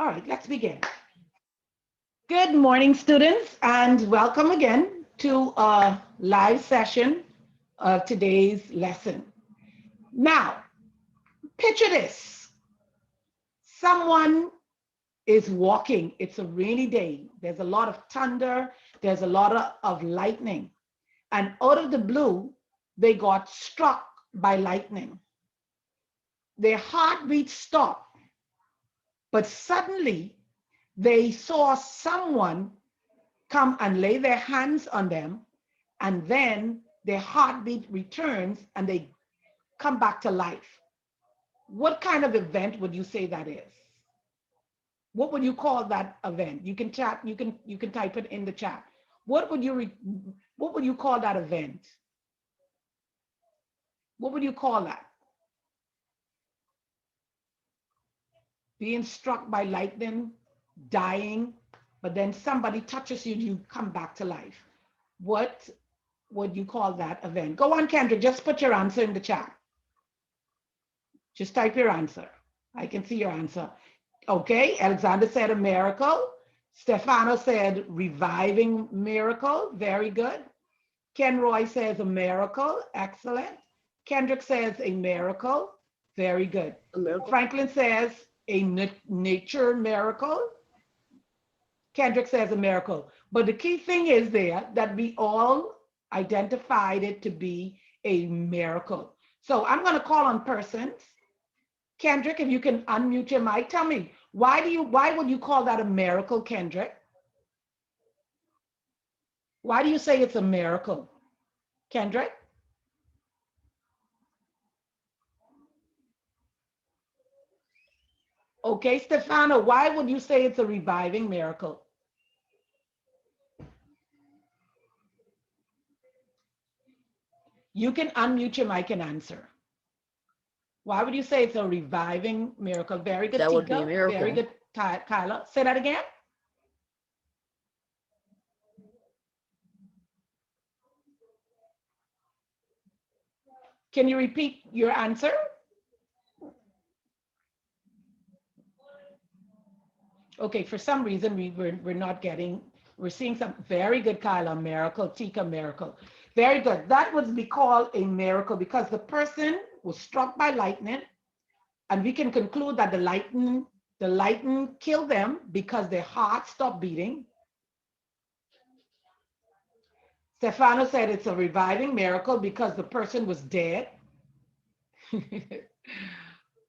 All right, let's begin. Good morning, students, and welcome again to a live session of today's lesson. Now, picture this. Someone is walking. It's a rainy day. There's a lot of thunder. There's a lot of lightning. And out of the blue, they got struck by lightning. Their heartbeat stopped, but suddenly they saw someone come and lay their hands on them, and then their heartbeat returns and they come back to life. What kind of event would you say that is? What would you call that event? You can chat, you can type it in the chat. What would you call that event? What would you call that? Being struck by lightning, dying, but then somebody touches you, you come back to life. What would you call that event? Go on, Kendra, just put your answer in the chat. Just type your answer. I can see your answer. Okay, Alexander said a miracle. Stefano said reviving miracle. Very good. Ken Roy says a miracle. Excellent. Kendrick says a miracle. Very good. Franklin says a nature miracle. Kendrick says a miracle. But the key thing is there that we all identified it to be a miracle. So I'm going to call on persons. Kendrick, if you can unmute your mic, tell me, why would you call that a miracle, Kendrick? Why do you say it's a miracle, Kendrick? Okay, Stefano, why would you say it's a reviving miracle? You can unmute your mic and answer. Why would you say it's a reviving miracle? Very good, That Tika. would be a miracle. Very good, Kyla. Say that again. Can you repeat your answer? Okay, for some reason we're not getting, we're seeing some very good, Kyla, miracle, Tika, miracle. Very good. That would be called a miracle because the person was struck by lightning, and we can conclude that the lightning killed them because their heart stopped beating. Stefano said it's a reviving miracle because the person was dead.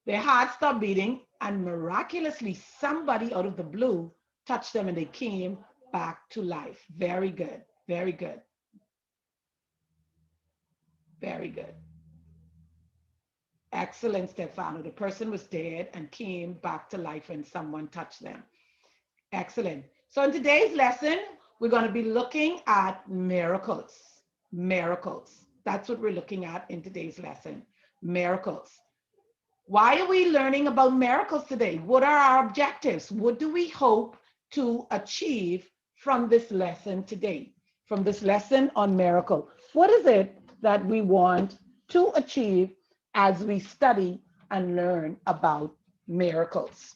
Their heart stopped beating, and miraculously somebody out of the blue touched them and they came back to life. Very good. Very good. Very good. Excellent, Stefano. The person was dead and came back to life when someone touched them. Excellent. So in today's lesson, we're going to be looking at miracles. Miracles. That's what we're looking at in today's lesson. Miracles. Why are we learning about miracles today? What are our objectives? What do we hope to achieve from this lesson today? From this lesson on miracle? What is it that we want to achieve as we study and learn about miracles?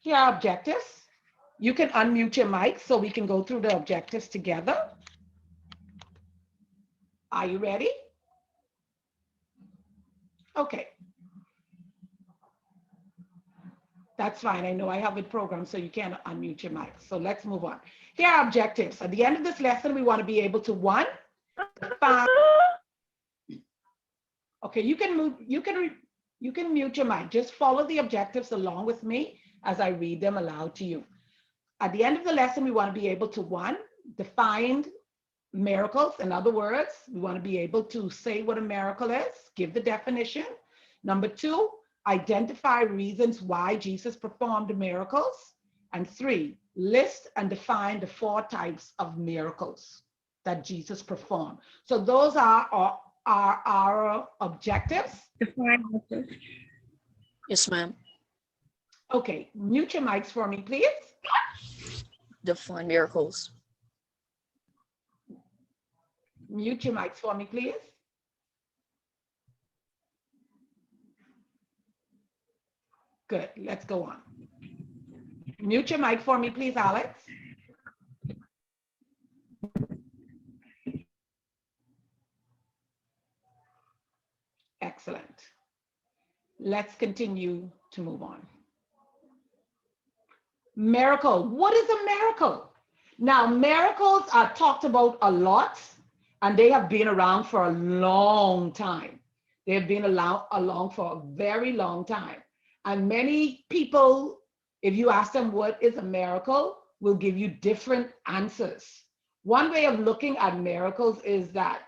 Here are objectives. You can unmute your mic so we can go through the objectives together. Are you ready? Okay. That's fine. I know I have it programmed so you can't unmute your mic. So let's move on. Here are objectives. At the end of this lesson, we want to be able to, one, define. Okay, you can mute your mic. Just follow the objectives along with me as I read them aloud to you. At the end of the lesson, we want to be able to, one, define miracles. In other words, we want to be able to say what a miracle is, give the definition. Number two, identify reasons why Jesus performed miracles. And three, list and define the 4 types of miracles that Jesus performed. So those are our objectives. Yes, ma'am. Okay, mute your mics for me, please. Define miracles. Mute your mics for me, please. Good, let's go on. Mute your mic for me, please, Alex. Excellent. Let's continue to move on. Miracle. What is a miracle? Now, miracles are talked about a lot, and they have been around for a long time. They have been along for a very long time. And many people, if you ask them what is a miracle, will give you different answers. One way of looking at miracles is that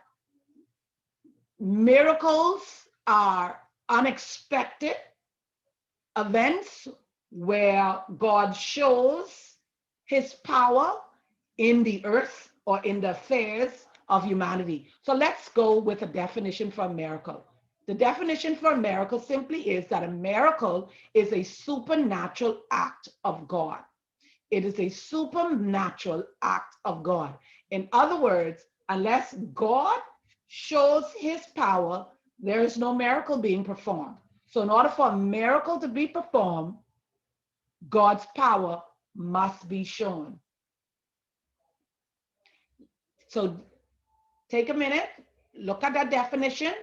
miracles are unexpected events where God shows his power in the earth or in the affairs of humanity. So let's go with a definition for a miracle. The definition for a miracle simply is that a miracle is a supernatural act of God. It is a supernatural act of God. In other words, unless God shows his power, there is no miracle being performed. So in order for a miracle to be performed, God's power must be shown. So take a minute, look at that definition,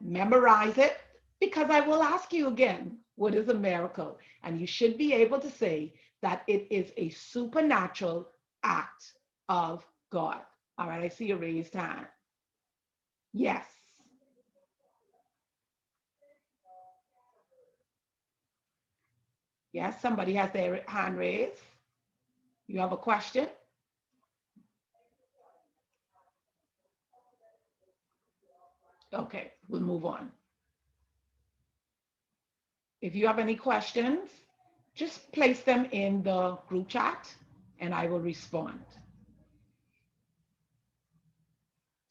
memorize it, because I will ask you again, what is a miracle? And you should be able to say that it is a supernatural act of God. All right, I see a raised hand. Yes. Yes, somebody has their hand raised. You have a question? Okay, we'll move on. If you have any questions, just place them in the group chat and I will respond.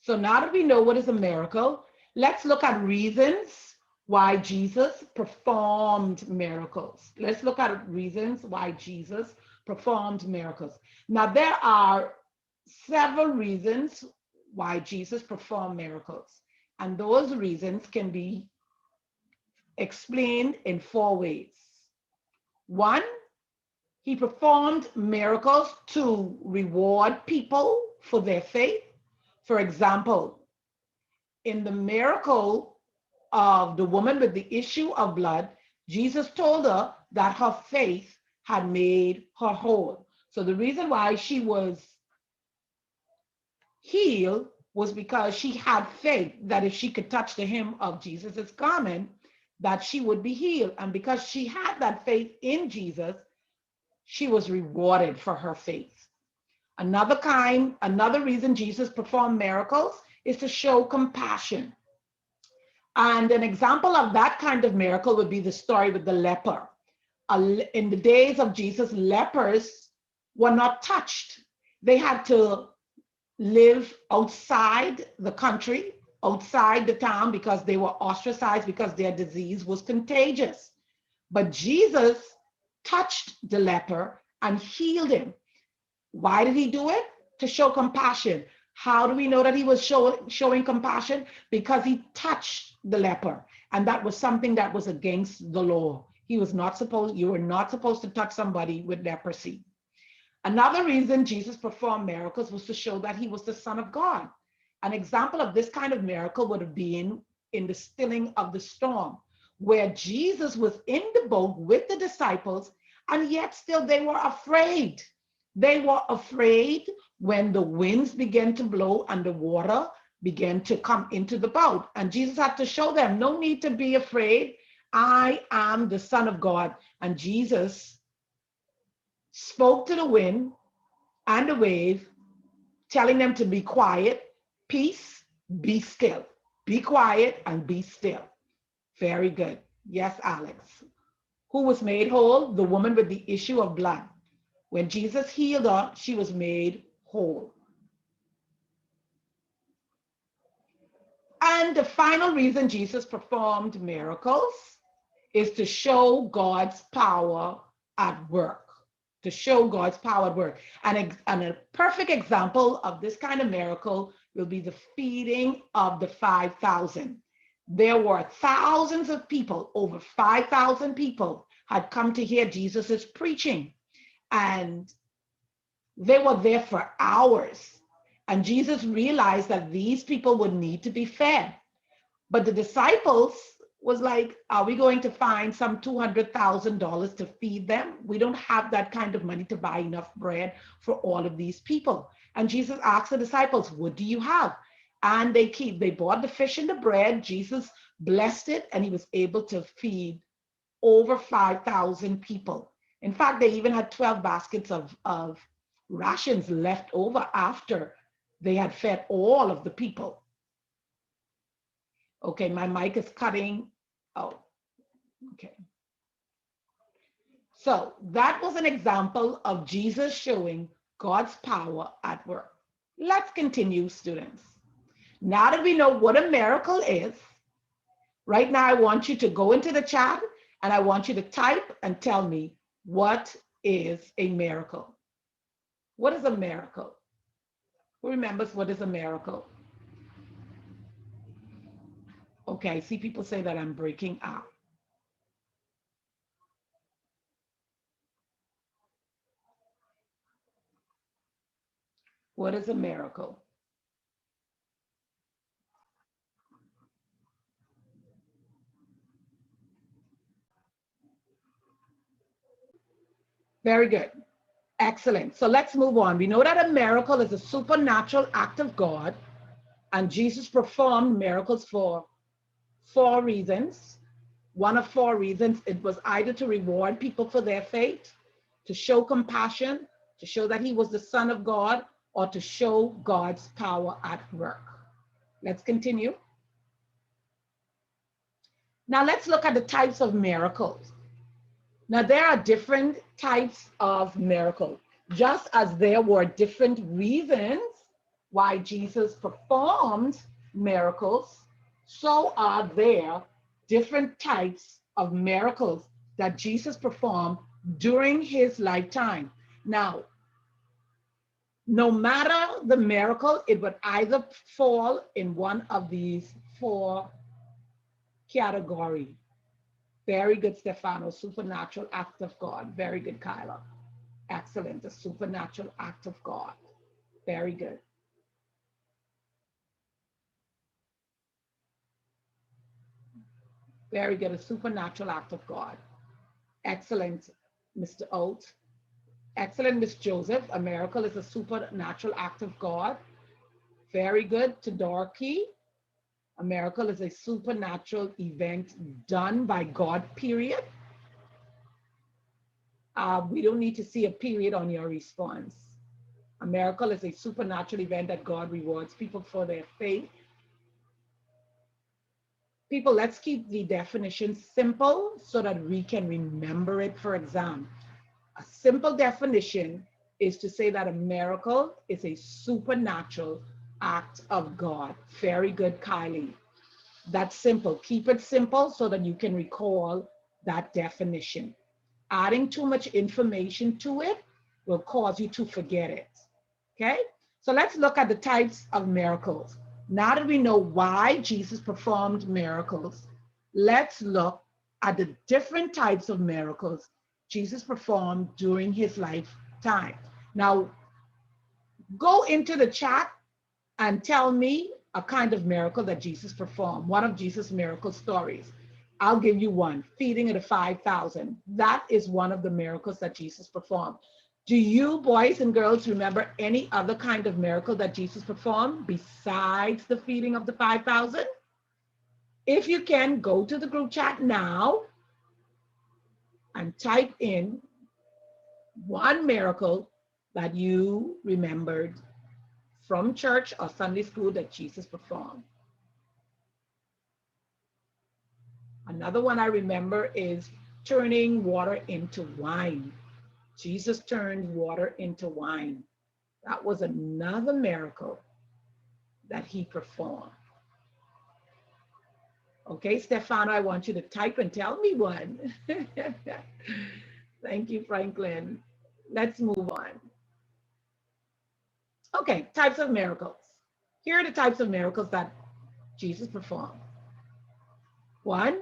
So now that we know what is a miracle, let's look at reasons why Jesus performed miracles. Let's look at reasons why Jesus performed miracles. Now, there are several reasons why Jesus performed miracles, and those reasons can be explained in 4 ways. One, he performed miracles to reward people for their faith. For example, in the miracle of the woman with the issue of blood, Jesus told her that her faith had made her whole. So the reason why she was healed was because she had faith that if she could touch the hem of Jesus's garment, that she would be healed. And because she had that faith in Jesus, she was rewarded for her faith. Another reason Jesus performed miracles is to show compassion. And an example of that kind of miracle would be the story with the leper. In the days of Jesus, lepers were not touched. They had to live outside the country, outside the town, because they were ostracized because their disease was contagious. But Jesus touched the leper and healed him. Why did he do it? To show compassion. How do we know that he was showing compassion? Because he touched the leper, and that was something that was against the law. You were not supposed to touch somebody with leprosy. Another reason Jesus performed miracles was to show that he was the Son of God. An example of this kind of miracle would have been in the stilling of the storm, where Jesus was in the boat with the disciples, and yet still they were afraid. They were afraid when the winds began to blow and the water began to come into the boat. And Jesus had to show them, no need to be afraid. I am the Son of God. And Jesus spoke to the wind and the wave, telling them to be quiet, peace, be still. Be quiet and be still. Very good. Yes, Alex. Who was made whole? The woman with the issue of blood. When Jesus healed her, she was made whole. And the final reason Jesus performed miracles is to show God's power at work. To show God's power at work. And a perfect example of this kind of miracle will be the feeding of the 5,000. There were thousands of people, over 5,000 people had come to hear Jesus's preaching. and they were there for hours. And Jesus realized that these people would need to be fed. But the disciples was like, are we going to find some $200,000 to feed them? We don't have that kind of money to buy enough bread for all of these people. And Jesus asked the disciples, what do you have? And they bought the fish and the bread. Jesus blessed it, and he was able to feed over 5,000 people. In fact, they even had 12 baskets of rations left over after they had fed all of the people. Okay, my mic is cutting. Oh, okay. So that was an example of Jesus showing God's power at work. Let's continue, students. Now that we know what a miracle is, right now I want you to go into the chat and I want you to type and tell me, what is a miracle? What is a miracle? Who remembers what is a miracle? Okay, I see people say that I'm breaking up. What is a miracle? Very good. Excellent. So let's move on. We know that a miracle is a supernatural act of God, and Jesus performed miracles for 4 reasons. One of 4 reasons, it was either to reward people for their faith, to show compassion, to show that he was the Son of God, or to show God's power at work. Let's continue. Now let's look at the types of miracles. Now there are different types of miracles. Just as there were different reasons why Jesus performed miracles, so are there different types of miracles that Jesus performed during his lifetime. Now, no matter the miracle, it would either fall in one of these 4 categories. Very good, Stefano. Supernatural act of God. Very good, Kyla. Excellent. A supernatural act of God. Very good. Very good. A supernatural act of God. Excellent, Mr. Oates. Excellent, Miss Joseph. A miracle is a supernatural act of God. Very good, to Dorky. A miracle is a supernatural event done by God, period. We don't need to see a period on your response. A miracle is a supernatural event that God rewards people for their faith. People, let's keep the definition simple so that we can remember it for exam. A simple definition is to say that a miracle is a supernatural act of God. Very good, Kylie. That's simple. Keep it simple so that you can recall that definition. Adding too much information to it will cause you to forget it. Okay? So let's look at the types of miracles. Now that we know why Jesus performed miracles, let's look at the different types of miracles Jesus performed during his lifetime. Now, go into the chat and tell me a kind of miracle that Jesus performed, one of Jesus' miracle stories. I'll give you one, feeding of the 5,000. That is one of the miracles that Jesus performed. Do you boys and girls remember any other kind of miracle that Jesus performed besides the feeding of the 5,000? If you can, go to the group chat now and type in one miracle that you remembered from church or Sunday school that Jesus performed. Another one I remember is turning water into wine. Jesus turned water into wine. That was another miracle that he performed. Okay, Stefano, I want you to type and tell me one. Thank you, Franklin. Let's move on. Okay, types of miracles. Here are the types of miracles that Jesus performed. 1,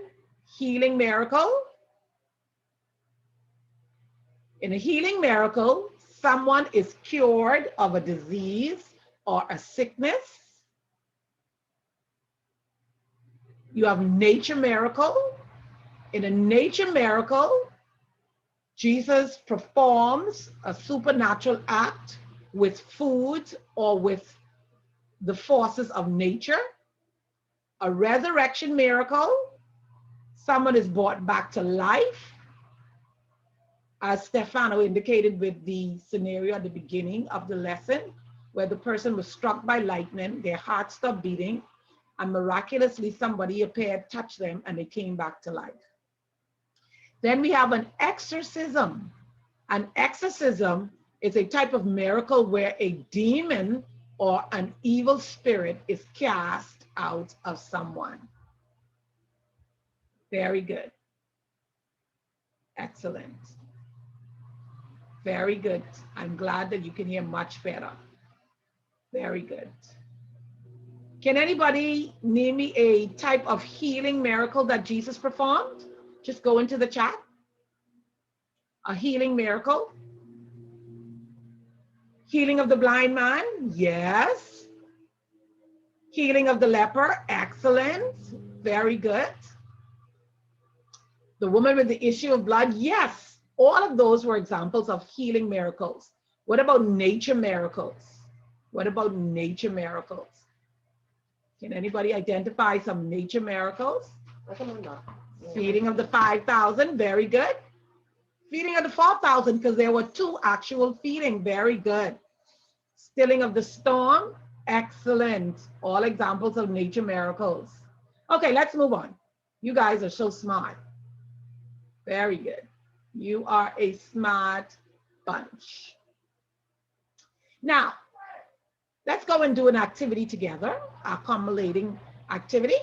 healing miracle. In a healing miracle, someone is cured of a disease or a sickness. You have nature miracle. In a nature miracle, Jesus performs a supernatural act with food or with the forces of nature. A resurrection miracle, someone is brought back to life, as Stefano indicated with the scenario at the beginning of the lesson, where the person was struck by lightning, their heart stopped beating, and miraculously somebody appeared, touched them, and they came back to life. Then we have an exorcism. An exorcism is a type of miracle where a demon or an evil spirit is cast out of someone. Very good. Excellent. Very good. I'm glad that you can hear much better. Very good. Can anybody name me a type of healing miracle that Jesus performed? Just go into the chat. A healing miracle. Healing of the blind man, yes. Healing of the leper, excellent. Very good. The woman with the issue of blood, yes. All of those were examples of healing miracles. What about nature miracles? What about nature miracles? Can anybody identify some nature miracles? Feeding of the 5,000, very good. Feeding of the 4,000, because there were 2 actual feeding, very good. Stilling of the storm, excellent. All examples of nature miracles. Okay, let's move on. You guys are so smart. Very good. You are a smart bunch. Now, let's go and do an activity together, accumulating activity.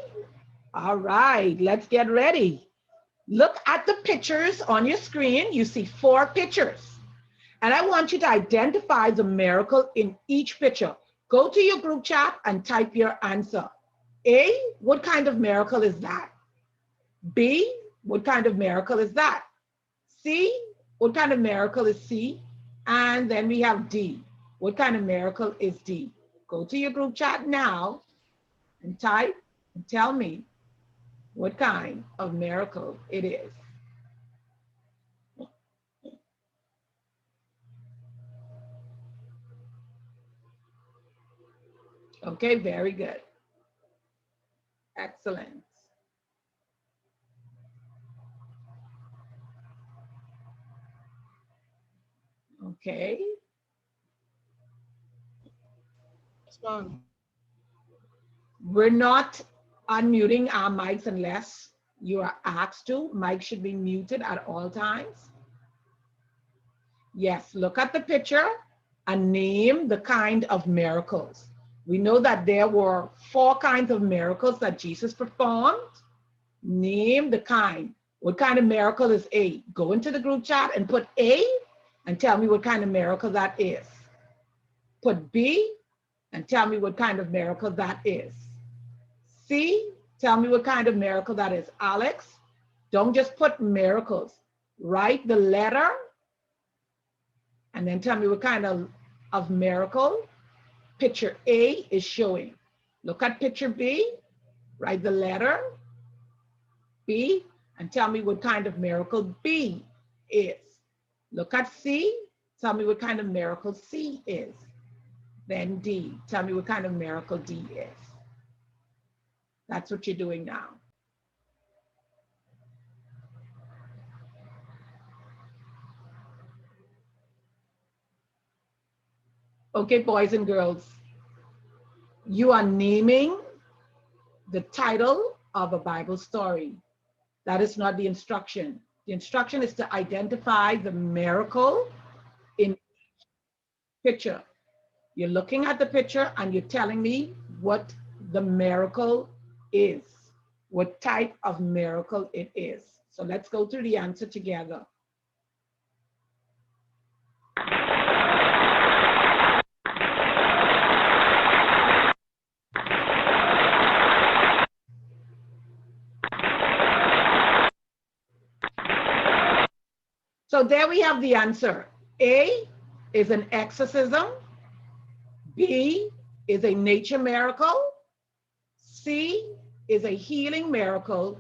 All right, let's get ready. Look at the pictures on your screen. You see 4 pictures. And I want you to identify the miracle in each picture. Go to your group chat and type your answer. A, what kind of miracle is that? B, what kind of miracle is that? C, what kind of miracle is C? And then we have D. What kind of miracle is D? Go to your group chat now and type and tell me what kind of miracle it is. Okay, very good. Excellent. Okay. We're not unmuting our mics unless you are asked to. Mic should be muted at all times. Yes, look at the picture and name the kind of miracles. We know that there were 4 kinds of miracles that Jesus performed. Name the kind. What kind of miracle is A? Go into the group chat and put A and tell me what kind of miracle that is. Put B and tell me what kind of miracle that is. C, tell me what kind of miracle that is. Alex, don't just put miracles. Write the letter and then tell me what kind of miracle picture A is showing. Look at picture B, write the letter B, and tell me what kind of miracle B is. Look at C, tell me what kind of miracle C is. Then D, tell me what kind of miracle D is. That's what you're doing now. Okay, boys and girls, you are naming the title of a Bible story. That is not the instruction. The instruction is to identify the miracle in picture. You're looking at the picture and you're telling me what the miracle is, what type of miracle it is. So let's go through the answer together. So there we have the answer. A is an exorcism. B is a nature miracle. C is a healing miracle.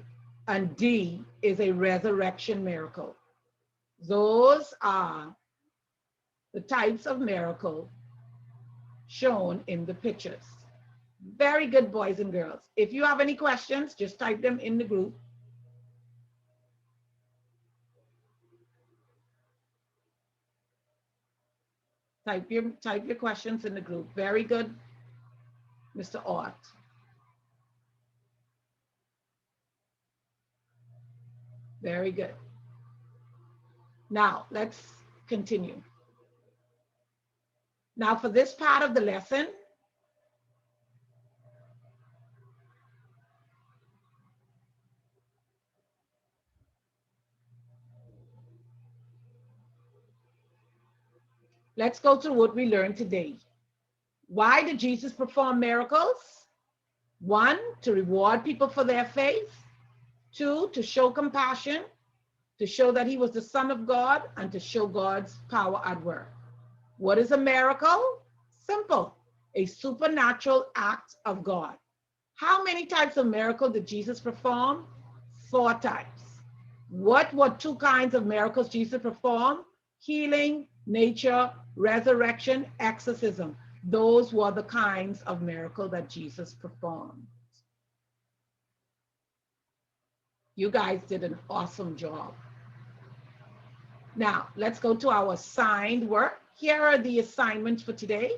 And D is a resurrection miracle. Those are the types of miracle shown in the pictures. Very good, boys and girls. If you have any questions, just type them in the group. Type your questions in the group. Very good, Mr. Ort. Very good. Now, let's continue. Now, for this part of the lesson, let's go through what we learned today. Why did Jesus perform miracles? 1, to reward people for their faith. 2, to show compassion, to show that he was the Son of God, and to show God's power at work. What is a miracle? Simple, a supernatural act of God. How many types of miracle did Jesus perform? 4 types. What were 2 kinds of miracles Jesus performed? Healing, nature, resurrection, exorcism. Those were the kinds of miracle that Jesus performed. You guys did an awesome job. Now, let's go to our assigned work. Here are the assignments for today.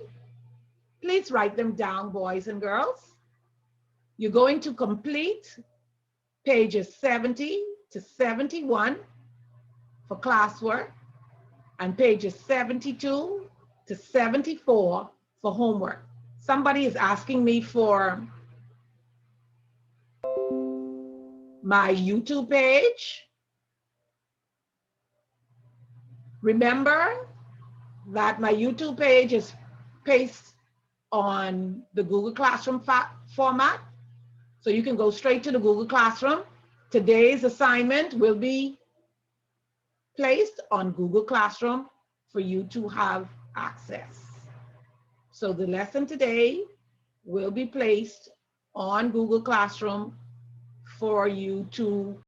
Please write them down, boys and girls. You're going to complete pages 70 to 71 for classwork and pages 72 to 74 for homework. Somebody is asking me for my YouTube page. Remember that my YouTube page is pasted on the Google Classroom format. So you can go straight to the Google Classroom. Today's assignment will be placed on Google Classroom for you to have access. So the lesson today will be placed on Google Classroom for you to